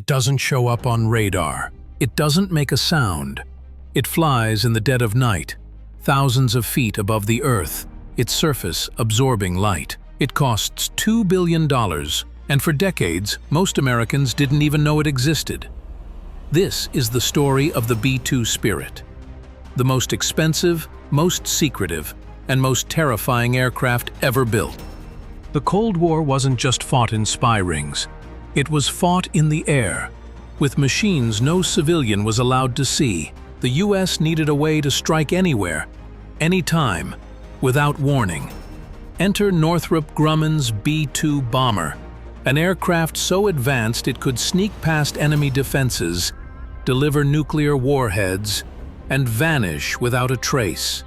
It doesn't show up on radar. It doesn't make a sound. It flies in the dead of night, thousands of feet above the Earth, its surface absorbing light. It costs $2 billion, and for decades, most Americans didn't even know it existed. This is the story of the B-2 Spirit, the most expensive, most secretive, and most terrifying aircraft ever built. The Cold War wasn't just fought in spy rings. It was fought in the air. With machines no civilian was allowed to see, the US needed a way to strike anywhere, anytime, without warning. Enter Northrop Grumman's B-2 bomber, an aircraft so advanced it could sneak past enemy defenses, deliver nuclear warheads, and vanish without a trace.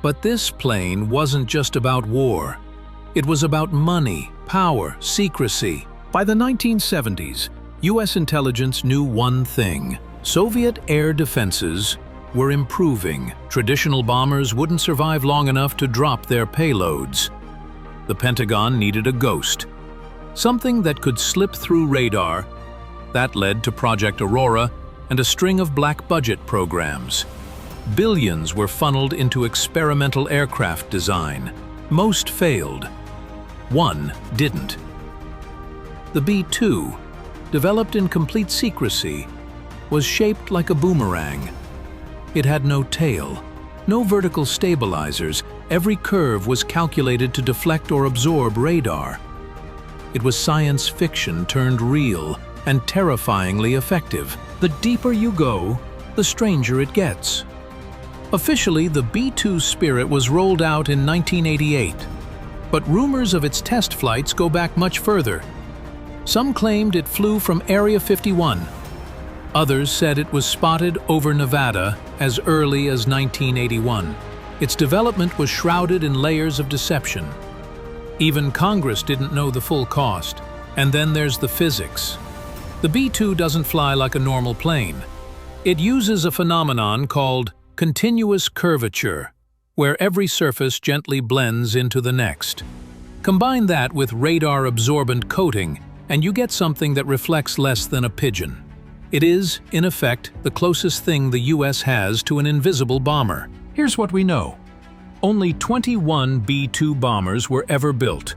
But this plane wasn't just about war. It was about money, power, secrecy. By the 1970s, US intelligence knew one thing: Soviet air defenses were improving. Traditional bombers wouldn't survive long enough to drop their payloads. The Pentagon needed a ghost, something that could slip through radar. That led to Project Aurora and a string of black budget programs. Billions were funneled into experimental aircraft design. Most failed. One didn't. The B-2, developed in complete secrecy, was shaped like a boomerang. It had no tail, no vertical stabilizers. Every curve was calculated to deflect or absorb radar. It was science fiction turned real and terrifyingly effective. The deeper you go, the stranger it gets. Officially, the B-2 Spirit was rolled out in 1988, but rumors of its test flights go back much further. Some claimed it flew from Area 51. Others said it was spotted over Nevada as early as 1981. Its development was shrouded in layers of deception. Even Congress didn't know the full cost. And then there's the physics. The B-2 doesn't fly like a normal plane. It uses a phenomenon called continuous curvature, where every surface gently blends into the next. Combine that with radar-absorbent coating, and you get something that reflects less than a pigeon. It is, in effect, the closest thing the US has to an invisible bomber. Here's what we know. Only 21 B-2 bombers were ever built.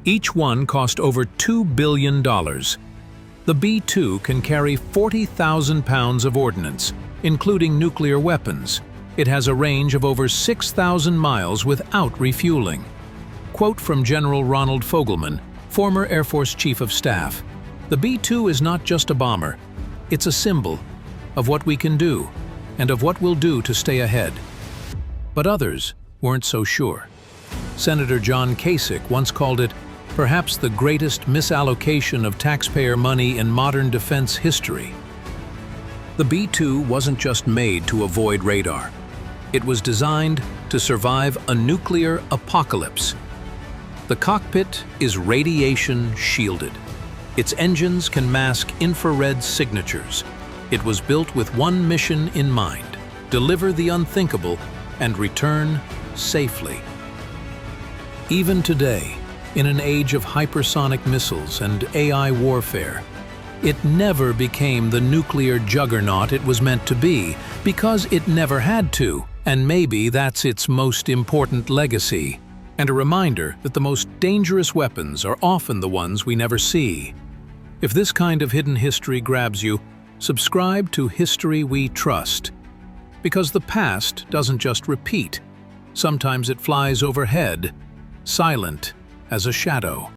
Each one cost over $2 billion. The B-2 can carry 40,000 pounds of ordnance, including nuclear weapons. It has a range of over 6,000 miles without refueling. Quote from General Ronald Fogelman, former Air Force Chief of Staff: "The B-2 is not just a bomber. It's a symbol of what we can do and of what we'll do to stay ahead." But others weren't so sure. Senator John Kasich once called it perhaps the greatest misallocation of taxpayer money in modern defense history. The B-2 wasn't just made to avoid radar. It was designed to survive a nuclear apocalypse. The cockpit is radiation shielded. Its engines can mask infrared signatures. It was built with one mission in mind: deliver the unthinkable and return safely. Even today, in an age of hypersonic missiles and AI warfare, it never became the nuclear juggernaut it was meant to be because it never had to, and maybe that's its most important legacy. And a reminder that the most dangerous weapons are often the ones we never see. If this kind of hidden history grabs you, subscribe to History We Trust. Because the past doesn't just repeat. Sometimes it flies overhead, silent as a shadow.